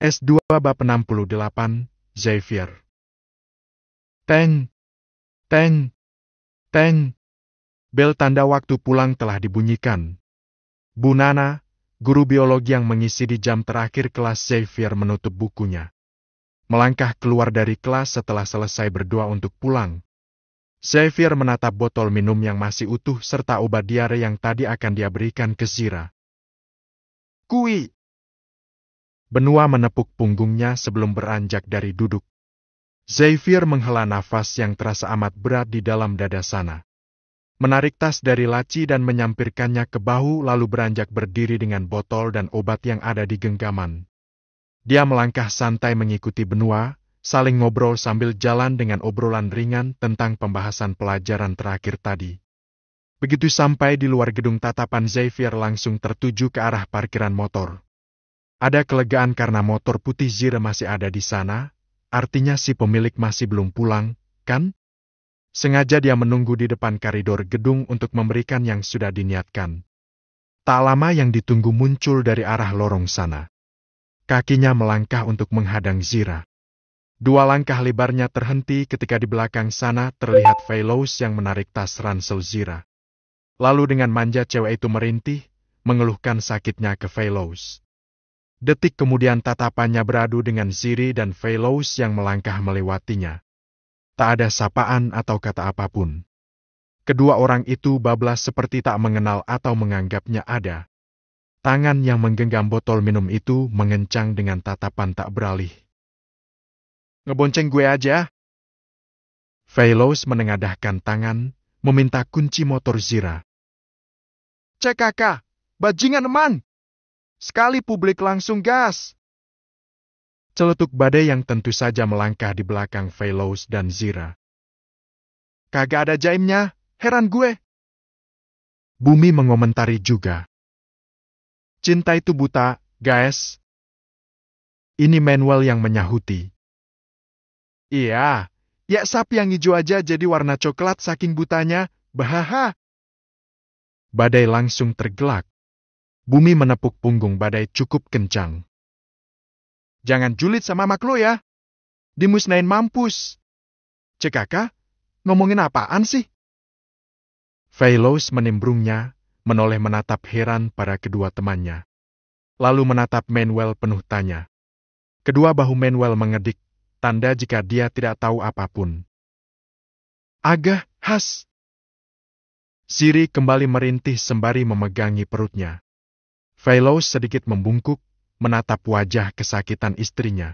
S2 Bab 68, Xavier. Teng, teng, teng. Bel tanda waktu pulang telah dibunyikan. Bu Nana, guru biologi yang mengisi di jam terakhir kelas Xavier menutup bukunya. Melangkah keluar dari kelas setelah selesai berdoa untuk pulang. Xavier menatap botol minum yang masih utuh serta obat diare yang tadi akan dia berikan ke Zira. Kui! Benua menepuk punggungnya sebelum beranjak dari duduk. Xavier menghela nafas yang terasa amat berat di dalam dada sana. Menarik tas dari laci dan menyampirkannya ke bahu lalu beranjak berdiri dengan botol dan obat yang ada di genggaman. Dia melangkah santai mengikuti Benua, saling ngobrol sambil jalan dengan obrolan ringan tentang pembahasan pelajaran terakhir tadi. Begitu sampai di luar gedung tatapan Xavier langsung tertuju ke arah parkiran motor. Ada kelegaan karena motor putih Zira masih ada di sana, artinya si pemilik masih belum pulang, kan? Sengaja dia menunggu di depan koridor gedung untuk memberikan yang sudah diniatkan. Tak lama yang ditunggu muncul dari arah lorong sana. Kakinya melangkah untuk menghadang Zira. Dua langkah lebarnya terhenti ketika di belakang sana terlihat Fellows yang menarik tas ransel Zira. Lalu dengan manja cewek itu merintih, mengeluhkan sakitnya ke Fellows. Detik kemudian tatapannya beradu dengan Ziri dan Fellows yang melangkah melewatinya. Tak ada sapaan atau kata apapun. Kedua orang itu bablas seperti tak mengenal atau menganggapnya ada. Tangan yang menggenggam botol minum itu mengencang dengan tatapan tak beralih. Ngebonceng gue aja. Fellows menengadahkan tangan, meminta kunci motor Zira. Cek kakak, bajingan eman. Sekali publik langsung gas. Celetuk Badai yang tentu saja melangkah di belakang Fellows dan Zira. Kagak ada jaimnya, heran gue. Bumi mengomentari juga. Cinta itu buta, guys. Ini Manuel yang menyahuti. Iya, ya sapi yang hijau aja jadi warna coklat saking butanya, bahaha. Badai langsung tergelak. Bumi menepuk punggung Badai cukup kencang. Jangan julid sama mak lo ya. Dimusnahin mampus. Cek kakak, ngomongin apaan sih? Fellows menimbrungnya, menoleh menatap heran pada kedua temannya. Lalu menatap Manuel penuh tanya. Kedua bahu Manuel mengedik, tanda jika dia tidak tahu apapun. Agah, has. Ziri kembali merintih sembari memegangi perutnya. Fellows sedikit membungkuk, menatap wajah kesakitan istrinya.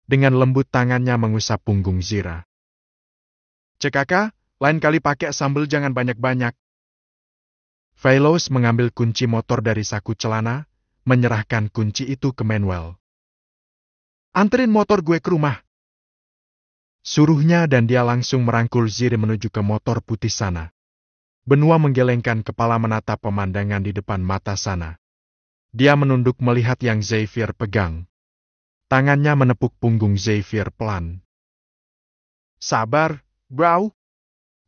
Dengan lembut tangannya mengusap punggung Zira. Cek kakak, lain kali pakai sambal jangan banyak-banyak. Fellows mengambil kunci motor dari saku celana, menyerahkan kunci itu ke Manuel. Anterin motor gue ke rumah. Suruhnya dan dia langsung merangkul Ziri menuju ke motor putih sana. Benua menggelengkan kepala menatap pemandangan di depan mata sana. Dia menunduk melihat yang Xavier pegang. Tangannya menepuk punggung Xavier pelan. Sabar, bro.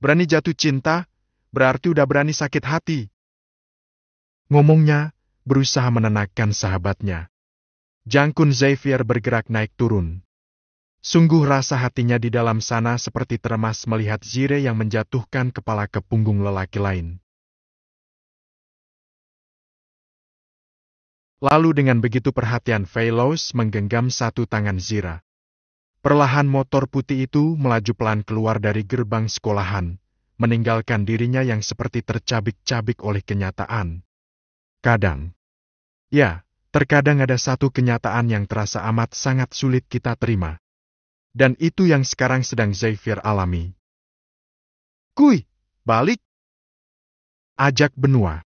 Berani jatuh cinta, berarti udah berani sakit hati. Ngomongnya, berusaha menenangkan sahabatnya. Jangkun Xavier bergerak naik turun. Sungguh rasa hatinya di dalam sana seperti teremas melihat Zire yang menjatuhkan kepala ke punggung lelaki lain. Lalu dengan begitu perhatian Fellows menggenggam satu tangan Zira. Perlahan motor putih itu melaju pelan keluar dari gerbang sekolahan, meninggalkan dirinya yang seperti tercabik-cabik oleh kenyataan. Kadang, ya, terkadang ada satu kenyataan yang terasa amat sangat sulit kita terima. Dan itu yang sekarang sedang Xavier alami. Kui, balik! Ajak Benua.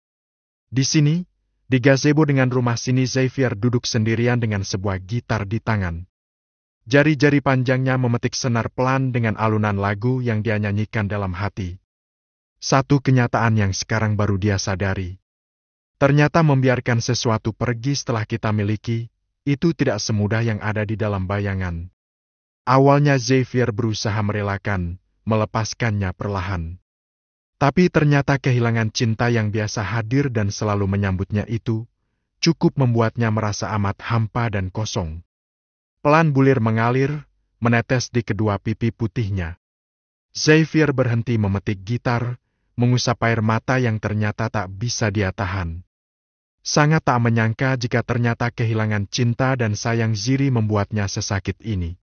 Di sini, di gazebo dengan rumah sini Xavier duduk sendirian dengan sebuah gitar di tangan. Jari-jari panjangnya memetik senar pelan dengan alunan lagu yang dia nyanyikan dalam hati. Satu kenyataan yang sekarang baru dia sadari. Ternyata membiarkan sesuatu pergi setelah kita miliki, itu tidak semudah yang ada di dalam bayangan. Awalnya Xavier berusaha merelakan, melepaskannya perlahan. Tapi ternyata kehilangan cinta yang biasa hadir dan selalu menyambutnya itu, cukup membuatnya merasa amat hampa dan kosong. Pelan bulir mengalir, menetes di kedua pipi putihnya. Xavier berhenti memetik gitar, mengusap air mata yang ternyata tak bisa dia tahan. Sangat tak menyangka jika ternyata kehilangan cinta dan sayang Ziri membuatnya sesakit ini.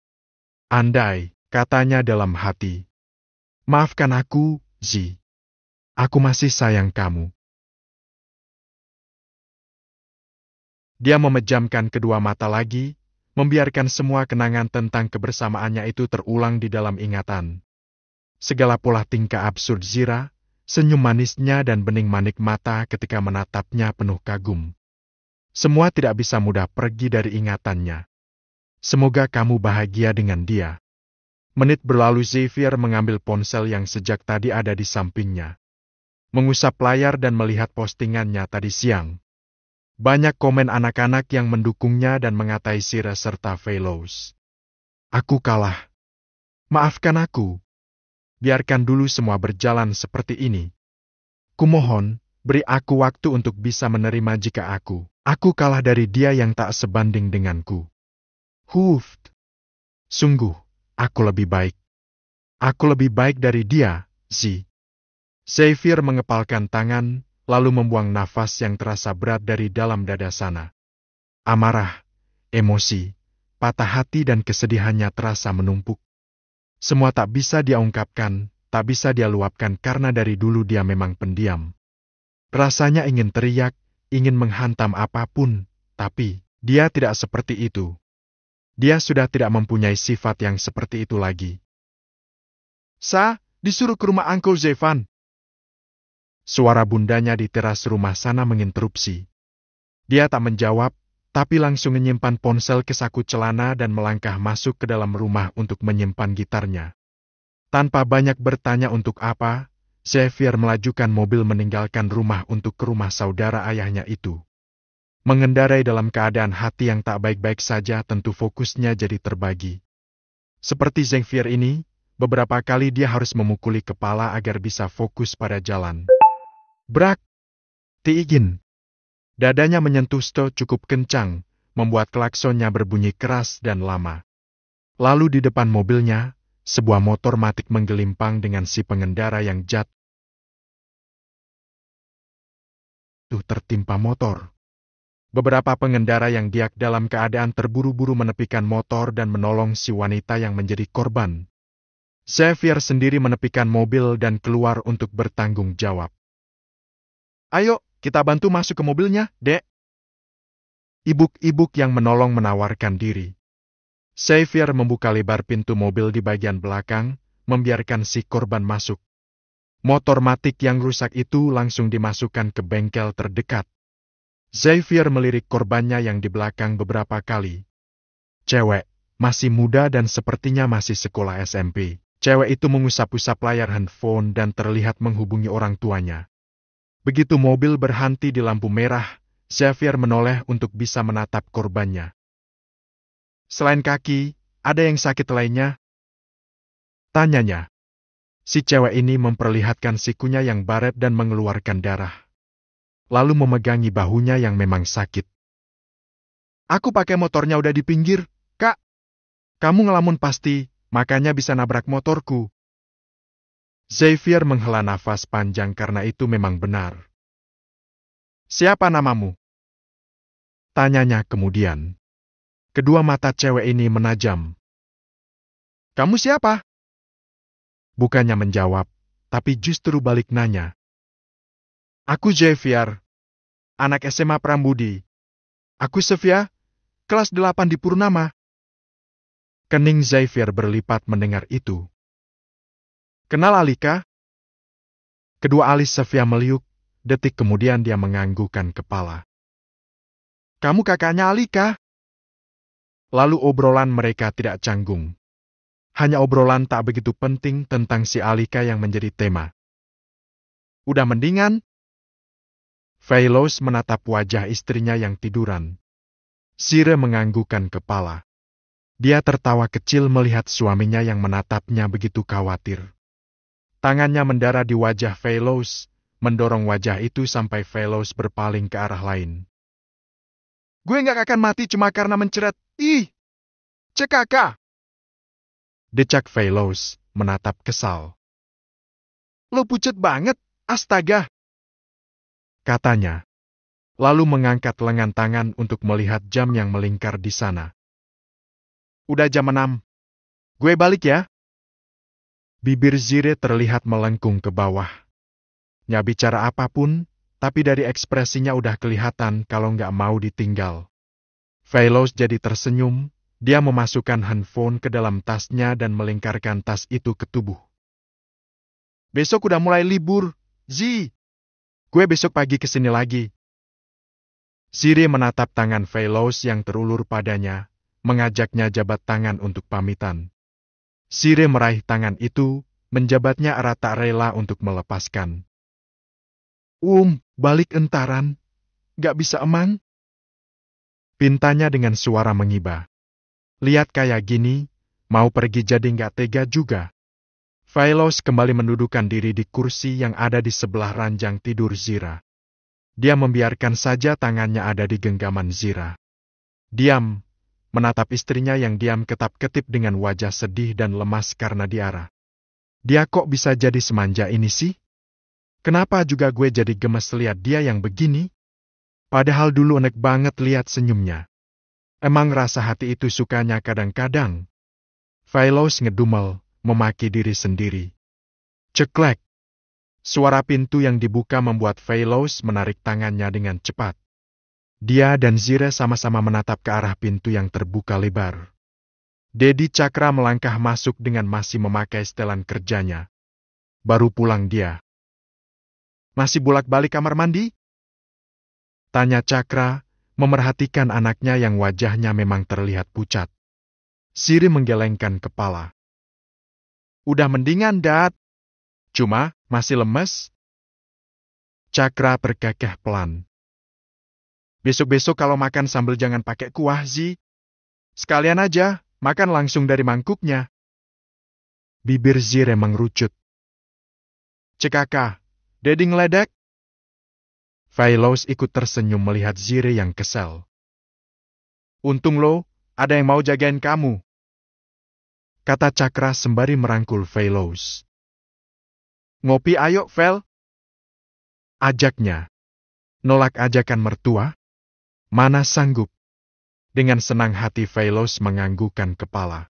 Andai, katanya dalam hati. Maafkan aku, Zi. Aku masih sayang kamu. Dia memejamkan kedua mata lagi, membiarkan semua kenangan tentang kebersamaannya itu terulang di dalam ingatan. Segala pola tingkah absurd Zira, senyum manisnya dan bening manik mata ketika menatapnya penuh kagum. Semua tidak bisa mudah pergi dari ingatannya. Semoga kamu bahagia dengan dia. Menit berlalu Xavier mengambil ponsel yang sejak tadi ada di sampingnya. Mengusap layar dan melihat postingannya tadi siang. Banyak komen anak-anak yang mendukungnya dan mengatai Zira serta Fellows. Aku kalah. Maafkan aku. Biarkan dulu semua berjalan seperti ini. Kumohon, beri aku waktu untuk bisa menerima jika aku kalah dari dia yang tak sebanding denganku. Sungguh, aku lebih baik. Aku lebih baik dari dia, Zi. Xavier mengepalkan tangan, lalu membuang nafas yang terasa berat dari dalam dada sana. Amarah, emosi, patah hati dan kesedihannya terasa menumpuk. Semua tak bisa dia ungkapkan, tak bisa dia luapkan karena dari dulu dia memang pendiam. Rasanya ingin teriak, ingin menghantam apapun, tapi dia tidak seperti itu. Dia sudah tidak mempunyai sifat yang seperti itu lagi. Disuruh ke rumah Uncle Zevan. Suara bundanya di teras rumah sana menginterupsi. Dia tak menjawab, tapi langsung menyimpan ponsel ke saku celana dan melangkah masuk ke dalam rumah untuk menyimpan gitarnya. Tanpa banyak bertanya untuk apa, Xavier melajukan mobil meninggalkan rumah untuk ke rumah saudara ayahnya itu. Mengendarai dalam keadaan hati yang tak baik-baik saja tentu fokusnya jadi terbagi. Seperti Xavier ini, beberapa kali dia harus memukuli kepala agar bisa fokus pada jalan. Brak! Tiigin! Dadanya menyentuh sto cukup kencang, membuat klaksonnya berbunyi keras dan lama. Lalu di depan mobilnya, sebuah motor matic menggelimpang dengan si pengendara yang jatuh tertimpa motor. Beberapa pengendara yang diak dalam keadaan terburu-buru menepikan motor dan menolong si wanita yang menjadi korban. Xavier sendiri menepikan mobil dan keluar untuk bertanggung jawab. Ayo, kita bantu masuk ke mobilnya, Dek. Ibuk-ibuk yang menolong menawarkan diri. Xavier membuka lebar pintu mobil di bagian belakang, membiarkan si korban masuk. Motor matic yang rusak itu langsung dimasukkan ke bengkel terdekat. Xavier melirik korbannya yang di belakang beberapa kali. Cewek, masih muda dan sepertinya masih sekolah SMP. Cewek itu mengusap-usap layar handphone dan terlihat menghubungi orang tuanya. Begitu mobil berhenti di lampu merah, Xavier menoleh untuk bisa menatap korbannya. Selain kaki, ada yang sakit lainnya? Tanyanya. Si cewek ini memperlihatkan sikunya yang baret dan mengeluarkan darah. Lalu memegangi bahunya yang memang sakit. Aku pakai motornya udah di pinggir, Kak. Kamu ngelamun pasti, makanya bisa nabrak motorku. Xavier menghela nafas panjang karena itu memang benar. Siapa namamu? Tanyanya kemudian. Kedua mata cewek ini menajam. Kamu siapa? Bukannya menjawab, tapi justru balik nanya. Aku Xavier, anak SMA Prambudi. Aku Sofia, kelas 8 di Purnama. Kening Xavier berlipat mendengar itu. Kenal Alika? Kedua alis Sofia meliuk, detik kemudian dia menganggukkan kepala. Kamu kakaknya Alika? Lalu obrolan mereka tidak canggung. Hanya obrolan tak begitu penting tentang si Alika yang menjadi tema. Udah mendingan? Fellows menatap wajah istrinya yang tiduran. Zira menganggukkan kepala. Dia tertawa kecil melihat suaminya yang menatapnya begitu khawatir. Tangannya mendarat di wajah Fellows, mendorong wajah itu sampai Fellows berpaling ke arah lain. Gue nggak akan mati cuma karena menceret. Ih! Cekaka! Decak Veloz, menatap kesal. Lo pucet banget, astaga! Katanya. Lalu mengangkat lengan tangan untuk melihat jam yang melingkar di sana. Udah jam 6. Gue balik ya. Bibir Zire terlihat melengkung ke bawah. Nggak bicara apapun, tapi dari ekspresinya udah kelihatan kalau nggak mau ditinggal. Veloz jadi tersenyum, dia memasukkan handphone ke dalam tasnya dan melingkarkan tas itu ke tubuh. Besok udah mulai libur, Zi. Gue besok pagi kesini lagi. Zire menatap tangan Veloz yang terulur padanya, mengajaknya jabat tangan untuk pamitan. Zire meraih tangan itu, menjabatnya erat tak rela untuk melepaskan. Balik entaran. Gak bisa emang? Pintanya dengan suara mengiba. Lihat kayak gini, mau pergi jadi nggak tega juga. Veloz kembali mendudukkan diri di kursi yang ada di sebelah ranjang tidur Zira. Dia membiarkan saja tangannya ada di genggaman Zira. Diam, menatap istrinya yang diam ketap-ketip dengan wajah sedih dan lemas karena diarah. Dia kok bisa jadi semanja ini sih? Kenapa juga gue jadi gemes lihat dia yang begini? Padahal dulu enak banget lihat senyumnya. Emang rasa hati itu sukanya kadang-kadang. Veloz ngedumel, memaki diri sendiri. Ceklek. Suara pintu yang dibuka membuat Veloz menarik tangannya dengan cepat. Dia dan Zire sama-sama menatap ke arah pintu yang terbuka lebar. Dedi Cakra melangkah masuk dengan masih memakai setelan kerjanya. Baru pulang dia. Masih bolak-balik kamar mandi? Tanya Cakra, memerhatikan anaknya yang wajahnya memang terlihat pucat. Zire menggelengkan kepala. Udah mendingan, Dad. Cuma, masih lemes. Cakra terkekeh pelan. Besok-besok kalau makan sambal jangan pakai kuah, Zi. Sekalian aja, makan langsung dari mangkuknya. Bibir Zire mengerucut. Cekaka, Dedi ngeledek? Veloz ikut tersenyum melihat Zire yang kesal. Untung lo, ada yang mau jagain kamu. Kata Cakra sembari merangkul Veloz. Ngopi ayo, Vel. Ajaknya. Nolak ajakan mertua? Mana sanggup. Dengan senang hati Veloz menganggukkan kepala.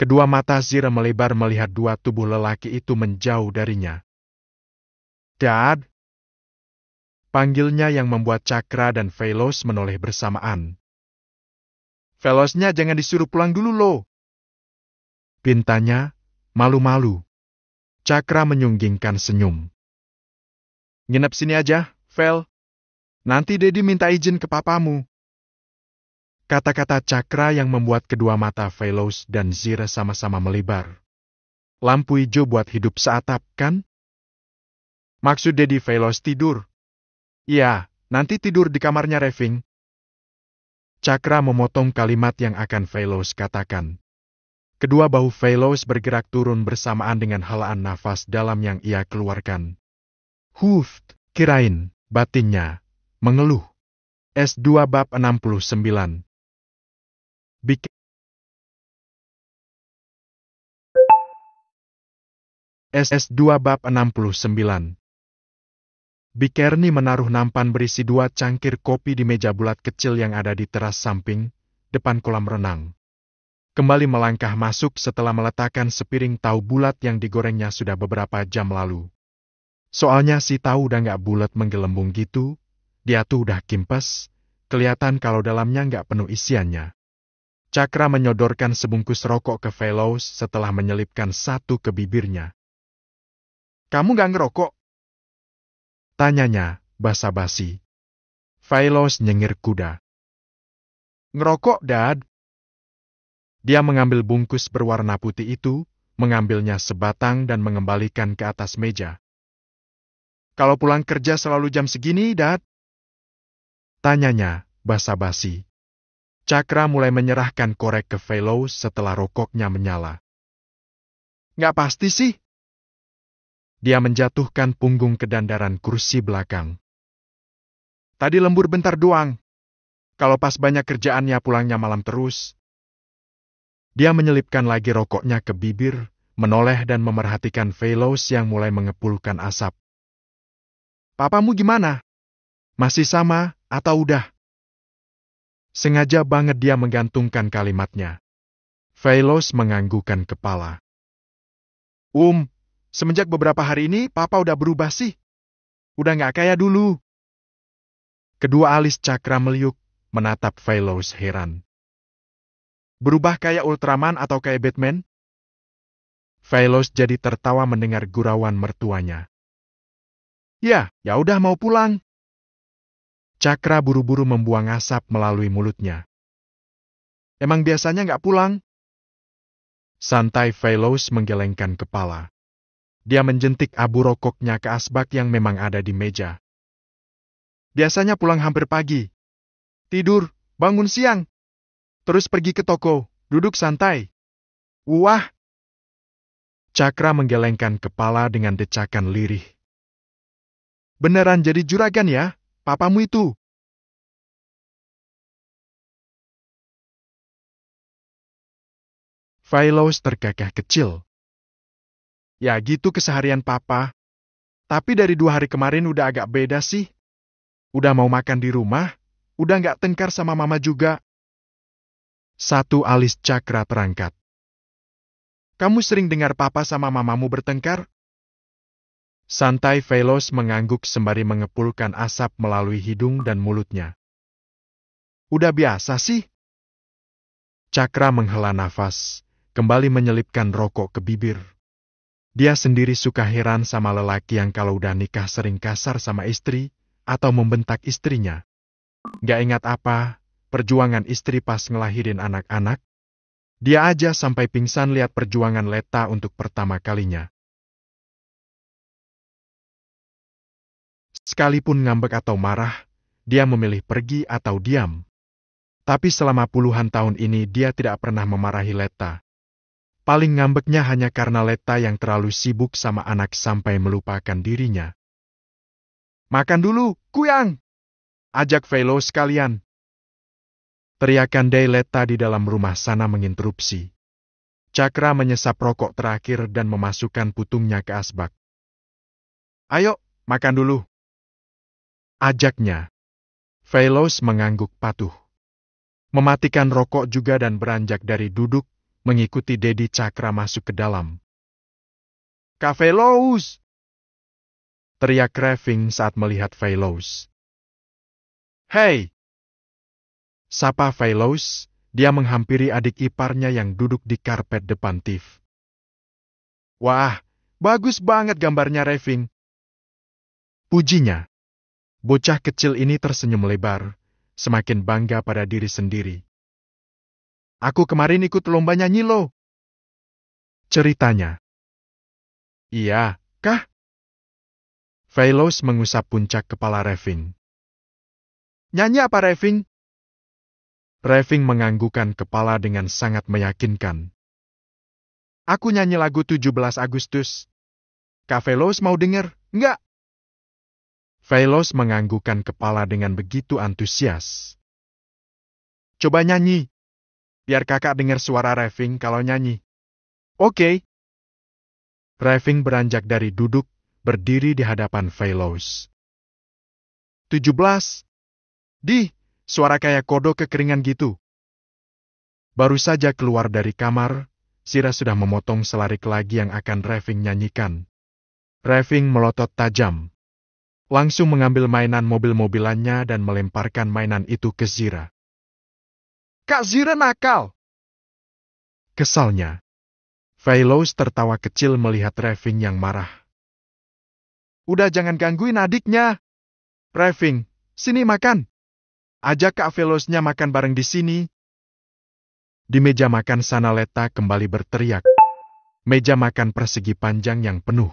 Kedua mata Zire melebar melihat dua tubuh lelaki itu menjauh darinya. Dad. Panggilnya yang membuat Cakra dan Veloz menoleh bersamaan. Veloznya jangan disuruh pulang dulu lo. Pintanya, malu-malu. Cakra menyunggingkan senyum. Nginep sini aja, Vel. Nanti Dedi minta izin ke papamu. Kata-kata Cakra yang membuat kedua mata Veloz dan Zire sama-sama melebar. Lampu hijau buat hidup seatap, kan? Maksud Dedi Veloz tidur? Iya, nanti tidur di kamarnya Reving. Cakra memotong kalimat yang akan Veloz katakan. Kedua bahu Veloz bergerak turun bersamaan dengan helaan nafas dalam yang ia keluarkan. Kirain, batinnya, mengeluh. S2 bab 69. SS2 bab 69. Bikerni menaruh nampan berisi 2 cangkir kopi di meja bulat kecil yang ada di teras samping, depan kolam renang. Kembali melangkah masuk setelah meletakkan sepiring tahu bulat yang digorengnya sudah beberapa jam lalu. Soalnya si tahu udah nggak bulat menggelembung gitu, dia tuh udah kimpes, kelihatan kalau dalamnya nggak penuh isiannya. Cakra menyodorkan sebungkus rokok ke Veloz setelah menyelipkan satu ke bibirnya. Kamu nggak ngerokok? Tanyanya, basa-basi. Veloz nyengir kuda. Ngerokok, Dad. Dia mengambil bungkus berwarna putih itu, mengambilnya sebatang dan mengembalikan ke atas meja. Kalau pulang kerja selalu jam segini, Dad? Tanyanya, basa-basi. Cakra mulai menyerahkan korek ke Veloz setelah rokoknya menyala. Nggak pasti sih. Dia menjatuhkan punggung ke dandaran kursi belakang. Tadi lembur bentar doang. Kalau pas banyak kerjaannya pulangnya malam terus. Dia menyelipkan lagi rokoknya ke bibir, menoleh dan memerhatikan Veloz yang mulai mengepulkan asap. Papamu gimana? Masih sama, atau udah? Sengaja banget dia menggantungkan kalimatnya. Veloz menganggukkan kepala. Semenjak beberapa hari ini papa udah berubah sih. Udah nggak kayak dulu. Kedua alis Cakra meliuk, menatap Veloz heran. Berubah kayak Ultraman atau kayak Batman? Veloz jadi tertawa mendengar gurauan mertuanya. Ya udah mau pulang. Cakra buru-buru membuang asap melalui mulutnya. Emang biasanya nggak pulang? Santai Veloz menggelengkan kepala. Dia menjentik abu rokoknya ke asbak yang memang ada di meja. Biasanya pulang hampir pagi. Tidur, bangun siang. Terus pergi ke toko, duduk santai. Wah! Cakra menggelengkan kepala dengan decakan lirih. Beneran jadi juragan ya, papamu itu? Veloz terkekeh kecil. Ya gitu keseharian papa. Tapi dari 2 hari kemarin udah agak beda sih. Udah mau makan di rumah, udah nggak tengkar sama mama juga. Satu alis Cakra terangkat. Kamu sering dengar papa sama mamamu bertengkar? Santai Veloz mengangguk sembari mengepulkan asap melalui hidung dan mulutnya. Udah biasa sih. Cakra menghela nafas, kembali menyelipkan rokok ke bibir. Dia sendiri suka heran sama lelaki yang kalau udah nikah sering kasar sama istri, atau membentak istrinya. Gak ingat apa, perjuangan istri pas ngelahirin anak-anak. Dia aja sampai pingsan lihat perjuangan Leta untuk pertama kalinya. Sekalipun ngambek atau marah, dia memilih pergi atau diam. Tapi selama puluhan tahun ini dia tidak pernah memarahi Leta. Paling ngambeknya hanya karena Leta yang terlalu sibuk sama anak sampai melupakan dirinya. Makan dulu, Kuyang! Ajak Veloz sekalian. Teriakan Leta di dalam rumah sana menginterupsi. Cakra menyesap rokok terakhir dan memasukkan putungnya ke asbak. Ayo, makan dulu. Ajaknya. Veloz mengangguk patuh. Mematikan rokok juga dan beranjak dari duduk, mengikuti Dedi Cakra masuk ke dalam. Kak Veloz! Teriak Raving saat melihat Veloz. Hei! Sapa Veloz, dia menghampiri adik iparnya yang duduk di karpet depan TV. Wah, bagus banget gambarnya Raving. Pujinya. Bocah kecil ini tersenyum lebar, semakin bangga pada diri sendiri. Aku kemarin ikut lomba nyanyi loh. Ceritanya. Iya, kah? Veloz mengusap puncak kepala Raving. Nyanyi apa Raving? Raving menganggukkan kepala dengan sangat meyakinkan. Aku nyanyi lagu 17 Agustus. Kak Veloz mau denger, enggak? Veloz menganggukkan kepala dengan begitu antusias. Coba nyanyi. Biar kakak dengar suara Raving kalau nyanyi. Oke. Raving beranjak dari duduk, berdiri di hadapan Veloz. 17. Suara kayak kodok kekeringan gitu. Baru saja keluar dari kamar, Sira sudah memotong selarik lagi yang akan Raving nyanyikan. Raving melotot tajam. Langsung mengambil mainan mobil-mobilannya dan melemparkan mainan itu ke Zira. Kak Zira nakal! Kesalnya. Veloz tertawa kecil melihat Raving yang marah. Udah jangan gangguin adiknya. Raving, sini makan. Ajak Kak Veloznya makan bareng di sini. Di meja makan sana Leta kembali berteriak. Meja makan persegi panjang yang penuh.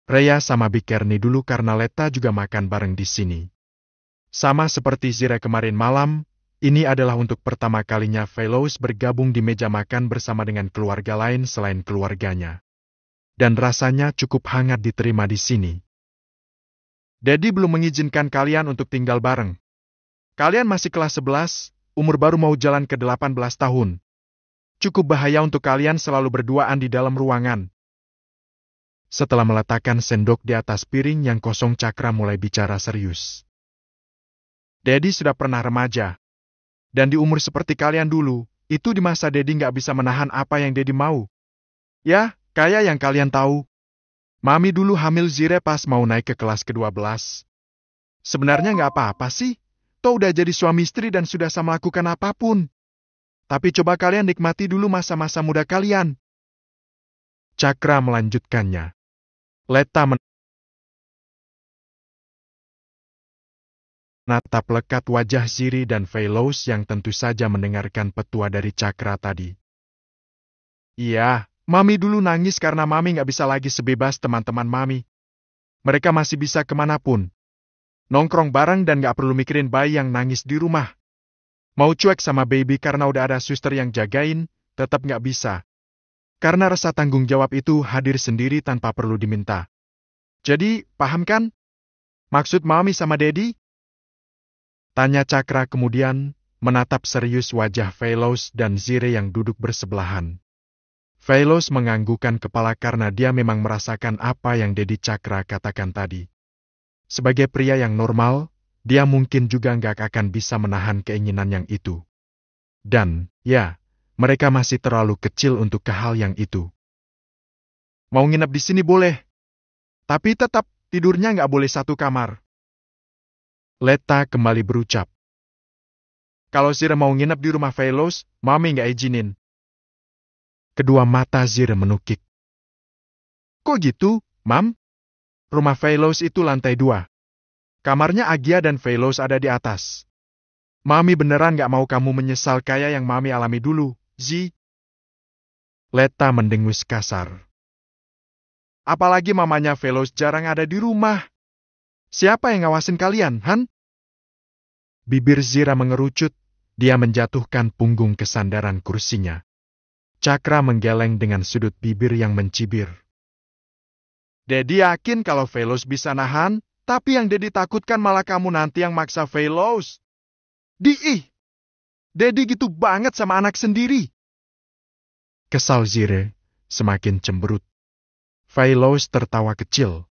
Rhea sama Bikerni dulu karena Leta juga makan bareng di sini. Sama seperti Zira kemarin malam, ini adalah untuk pertama kalinya Veloz bergabung di meja makan bersama dengan keluarga lain selain keluarganya. Dan rasanya cukup hangat diterima di sini. Daddy belum mengizinkan kalian untuk tinggal bareng. Kalian masih kelas 11, umur baru mau jalan ke 18 tahun. Cukup bahaya untuk kalian selalu berduaan di dalam ruangan. Setelah meletakkan sendok di atas piring yang kosong, Cakra mulai bicara serius. Dedi sudah pernah remaja. Dan di umur seperti kalian dulu, itu di masa Dedi nggak bisa menahan apa yang Dedi mau. Ya, kayak yang kalian tahu. Mami dulu hamil Zire pas mau naik ke kelas ke-12. Sebenarnya nggak apa-apa sih. Toh udah jadi suami istri dan sudah sama melakukan apapun. Tapi coba kalian nikmati dulu masa-masa muda kalian. Cakra melanjutkannya. Leta menatap lekat wajah Ziri dan Feilos yang tentu saja mendengarkan petua dari Cakra tadi. Iya, Mami dulu nangis karena Mami nggak bisa lagi sebebas teman-teman Mami. Mereka masih bisa kemanapun. Nongkrong bareng dan nggak perlu mikirin bayi yang nangis di rumah. Mau cuek sama baby karena udah ada suster yang jagain, tetap nggak bisa. Karena rasa tanggung jawab itu hadir sendiri tanpa perlu diminta. Jadi, paham kan? Maksud Mami sama Dedi? Tanya Cakra kemudian, menatap serius wajah Feilos dan Zire yang duduk bersebelahan. Feilos menganggukkan kepala karena dia memang merasakan apa yang Dedi Cakra katakan tadi. Sebagai pria yang normal, dia mungkin juga nggak akan bisa menahan keinginan yang itu. Dan, ya, mereka masih terlalu kecil untuk ke hal yang itu. Mau nginep di sini boleh. Tapi tetap, tidurnya nggak boleh satu kamar. Leta kembali berucap. Kalau Zire mau nginep di rumah Feilos, Mami nggak izinin. Kedua mata Zire menukik. Kok gitu, Mam? Rumah Feilos itu lantai 2. Kamarnya Agia dan Feilos ada di atas. Mami beneran gak mau kamu menyesal kayak yang Mami alami dulu, Zi. Leta mendengus kasar. Apalagi mamanya Feilos jarang ada di rumah. Siapa yang ngawasin kalian, Han? Bibir Zira mengerucut, dia menjatuhkan punggung ke sandaran kursinya. Cakra menggeleng dengan sudut bibir yang mencibir. Dedi yakin kalau Feilos bisa nahan, tapi yang Dedi takutkan malah kamu nanti yang maksa Feilos. Dedi gitu banget sama anak sendiri. Kesal Zire, semakin cemberut. Feilos tertawa kecil.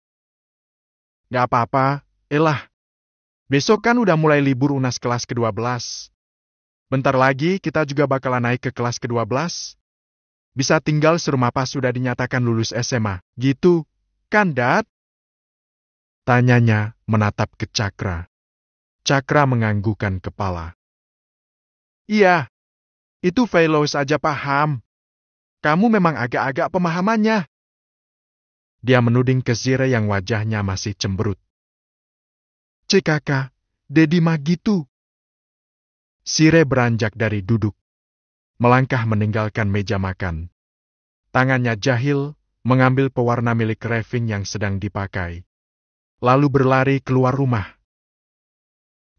Gak apa-apa, elah. Besok kan udah mulai libur UNAS kelas ke-12. Bentar lagi kita juga bakalan naik ke kelas ke-12. Bisa tinggal serumah pas sudah dinyatakan lulus SMA, gitu. Kan, Dad? Tanyanya menatap ke Cakra. Cakra menganggukkan kepala. Iya, itu Feilos aja paham. Kamu memang agak-agak pemahamannya. Dia menuding ke Zire yang wajahnya masih cemberut. Kakak, Dedi mah gitu. Zire beranjak dari duduk. Melangkah meninggalkan meja makan. Tangannya jahil, mengambil pewarna milik Reving yang sedang dipakai. Lalu berlari keluar rumah.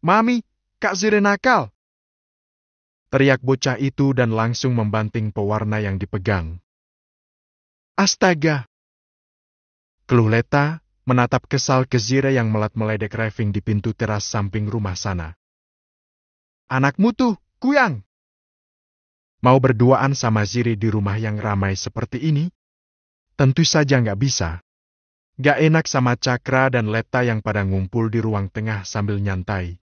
Mami, Kak Zire nakal! Teriak bocah itu dan langsung membanting pewarna yang dipegang. Astaga! Keluh Leta, menatap kesal ke Zire yang meledek Reving di pintu teras samping rumah sana. Anakmu tuh, kuyang! Mau berduaan sama Zire di rumah yang ramai seperti ini? Tentu saja nggak bisa. Gak enak sama Cakra dan Leta yang pada ngumpul di ruang tengah sambil nyantai.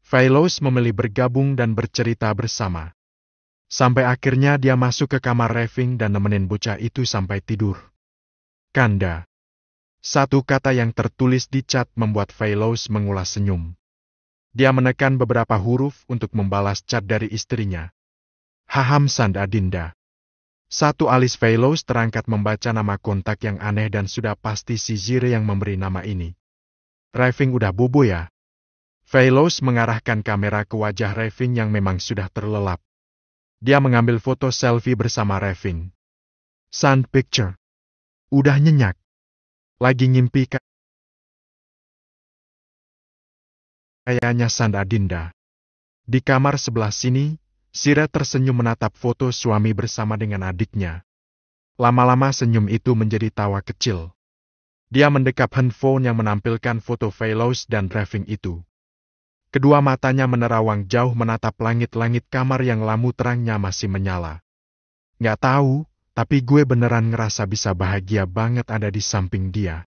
Feilos memilih bergabung dan bercerita bersama. Sampai akhirnya dia masuk ke kamar Reving dan nemenin bocah itu sampai tidur. Kanda. Satu kata yang tertulis di cat membuat Feilos mengulas senyum. Dia menekan beberapa huruf untuk membalas cat dari istrinya. Haham Sand Adinda. Satu alis Feilos terangkat membaca nama kontak yang aneh dan sudah pasti si Zire yang memberi nama ini. Reving udah bobo ya? Feilos mengarahkan kamera ke wajah Reving yang memang sudah terlelap. Dia mengambil foto selfie bersama Reving. Sand picture. Udah nyenyak. Lagi ngimpi kayaknya Sand Adinda. Di kamar sebelah sini, Zire tersenyum menatap foto suami bersama dengan adiknya. Lama-lama senyum itu menjadi tawa kecil. Dia mendekap handphone yang menampilkan foto Feilos dan Reving itu. Kedua matanya menerawang jauh menatap langit-langit kamar yang lampu terangnya masih menyala. Nggak tahu, tapi gue beneran ngerasa bisa bahagia banget ada di samping dia.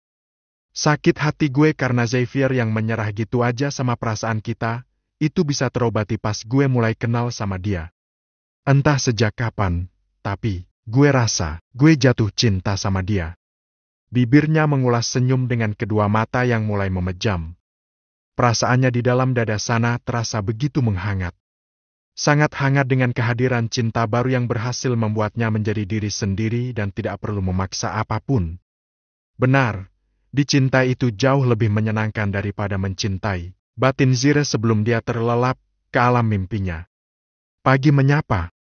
Sakit hati gue karena Xavier yang menyerah gitu aja sama perasaan kita, itu bisa terobati pas gue mulai kenal sama dia. Entah sejak kapan, tapi gue rasa gue jatuh cinta sama dia. Bibirnya mengulas senyum dengan kedua mata yang mulai memejam. Perasaannya di dalam dada sana terasa begitu menghangat. Sangat hangat dengan kehadiran cinta baru yang berhasil membuatnya menjadi diri sendiri dan tidak perlu memaksa apapun. Benar, dicintai itu jauh lebih menyenangkan daripada mencintai batin Zire sebelum dia terlelap ke alam mimpinya. Pagi menyapa.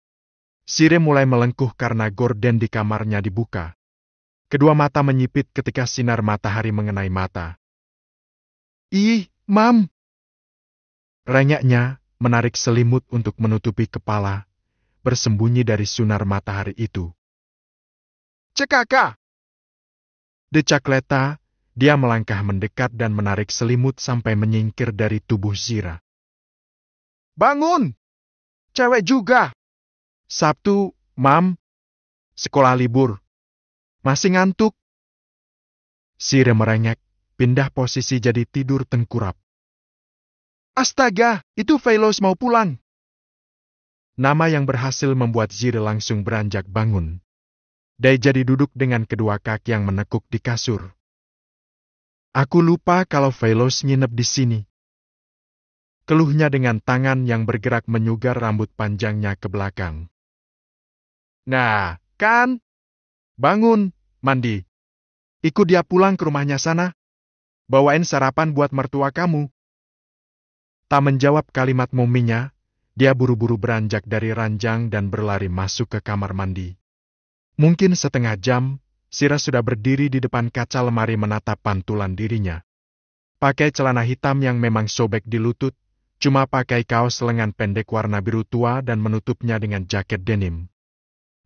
Zire mulai melengkuh karena gorden di kamarnya dibuka. Kedua mata menyipit ketika sinar matahari mengenai mata. "Ih, Mam!" Rengeknya menarik selimut untuk menutupi kepala, bersembunyi dari sinar matahari itu. "Cekaka!" Decak Leta, dia melangkah mendekat dan menarik selimut sampai menyingkir dari tubuh Zira. "Bangun! Cewek juga! Sabtu, Mam. Sekolah libur. Masih ngantuk?" Zira merengek, pindah posisi jadi tidur tengkurap. "Astaga, itu Velos mau pulang." Nama yang berhasil membuat Zira langsung beranjak bangun. Dia jadi duduk dengan kedua kaki yang menekuk di kasur. "Aku lupa kalau Velos nginep di sini." Keluhnya dengan tangan yang bergerak menyugar rambut panjangnya ke belakang. "Nah, kan? Bangun, mandi. Ikut dia pulang ke rumahnya sana. Bawain sarapan buat mertua kamu." Tak menjawab kalimat mominya, dia buru-buru beranjak dari ranjang dan berlari masuk ke kamar mandi. Mungkin setengah jam, Zira sudah berdiri di depan kaca lemari menatap pantulan dirinya. Pakai celana hitam yang memang sobek di lutut, cuma pakai kaos lengan pendek warna biru tua dan menutupnya dengan jaket denim.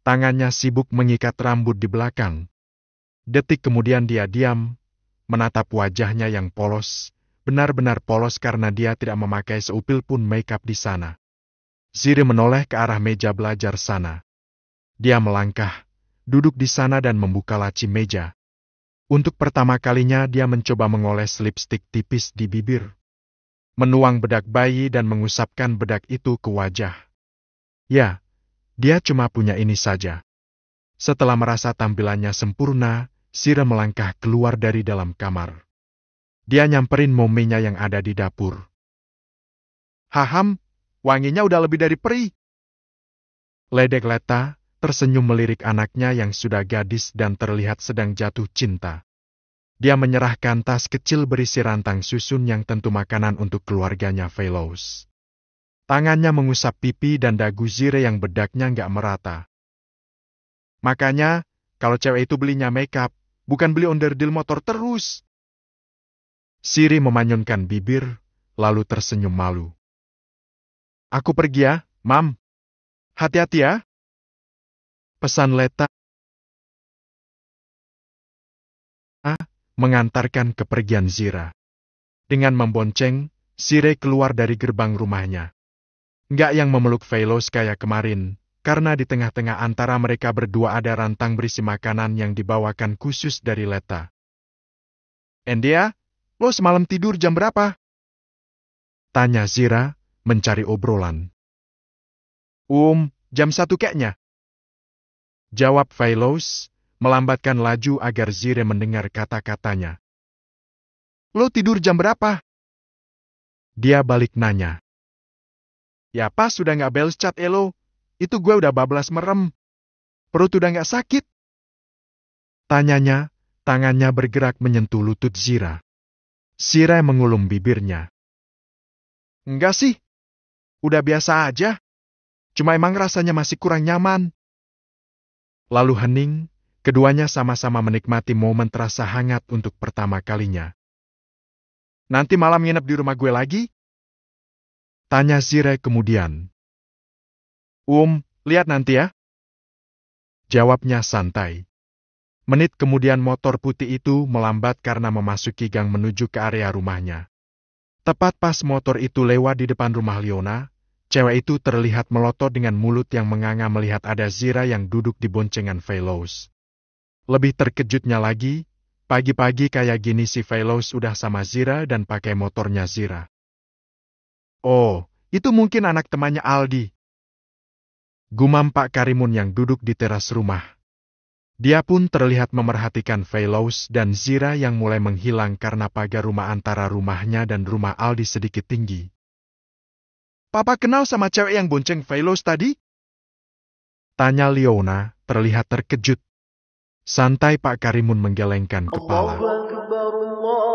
Tangannya sibuk mengikat rambut di belakang. Detik kemudian dia diam, menatap wajahnya yang polos, benar-benar polos karena dia tidak memakai seupil pun makeup di sana. Zira menoleh ke arah meja belajar sana. Dia melangkah, duduk di sana dan membuka laci meja. Untuk pertama kalinya dia mencoba mengoles lipstik tipis di bibir. Menuang bedak bayi dan mengusapkan bedak itu ke wajah. Ya, dia cuma punya ini saja. Setelah merasa tampilannya sempurna, Zira melangkah keluar dari dalam kamar. Dia nyamperin mominya yang ada di dapur. "Haham, wanginya udah lebih dari peri." Ledek Leta tersenyum melirik anaknya yang sudah gadis dan terlihat sedang jatuh cinta. Dia menyerahkan tas kecil berisi rantang susun yang tentu makanan untuk keluarganya Velos. Tangannya mengusap pipi dan dagu Zira yang bedaknya nggak merata. "Makanya, kalau cewek itu belinya makeup, bukan beli onderdil motor terus." Siri memanyunkan bibir, lalu tersenyum malu. "Aku pergi ya, Mam. Hati-hati ya." Pesan Leta mengantarkan kepergian Zira. Dengan membonceng, Sire keluar dari gerbang rumahnya. Nggak yang memeluk Velos kayak kemarin, karena di tengah-tengah antara mereka berdua ada rantang berisi makanan yang dibawakan khusus dari Leta. "Endia, lo semalam tidur jam berapa?" tanya Zira, mencari obrolan. Jam 1 kayaknya." jawab Velos, melambatkan laju agar Zira mendengar kata-katanya. "Lo tidur jam berapa?" Dia balik nanya. "Ya pas sudah nggak bales chat elo, itu gue udah bablas merem. Perut udah nggak sakit?" tanyanya, tangannya bergerak menyentuh lutut Zira. Zira mengulum bibirnya. "Enggak sih, udah biasa aja. Cuma emang rasanya masih kurang nyaman." Lalu hening, keduanya sama-sama menikmati momen terasa hangat untuk pertama kalinya. "Nanti malam nginep di rumah gue lagi?" tanya Zira kemudian. Lihat nanti ya." jawabnya santai. Menit kemudian motor putih itu melambat karena memasuki gang menuju ke area rumahnya. Tepat pas motor itu lewat di depan rumah Leona, Cewek itu terlihat melotot dengan mulut yang menganga melihat ada Zira yang duduk di boncengan Veloz. Lebih terkejutnya lagi, pagi-pagi kayak gini si Veloz udah sama Zira dan pakai motornya Zira. Oh, itu mungkin anak temannya Aldi. Gumam Pak Karimun yang duduk di teras rumah. Dia pun terlihat memerhatikan Veloz dan Zira yang mulai menghilang karena pagar rumah antara rumahnya dan rumah Aldi sedikit tinggi. Papa kenal sama cewek yang bonceng Veloz tadi? Tanya Leona, terlihat terkejut. Santai Pak Karimun menggelengkan kepala.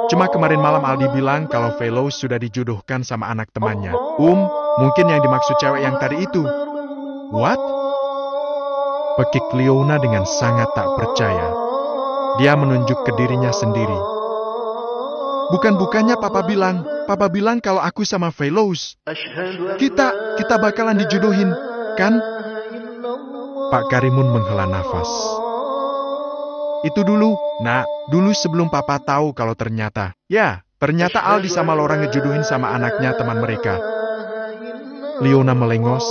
Cuma kemarin malam Aldi bilang kalau Veloz sudah dijodohkan sama anak temannya. Mungkin yang dimaksud cewek yang tadi itu. What? Pekik Leona dengan sangat tak percaya. Dia menunjuk ke dirinya sendiri. Bukan-bukannya Papa bilang kalau aku sama Veloz. Kita bakalan dijodohin, kan? Pak Karimun menghela nafas. Itu dulu, nak, dulu sebelum Papa tahu kalau ternyata Aldi sama Laura ngejodohin sama anaknya teman mereka. Leona melengos,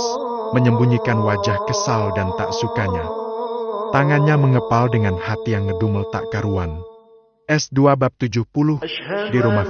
menyembunyikan wajah kesal dan tak sukanya. Tangannya mengepal dengan hati yang ngedumel tak karuan. S2 bab 70 di rumah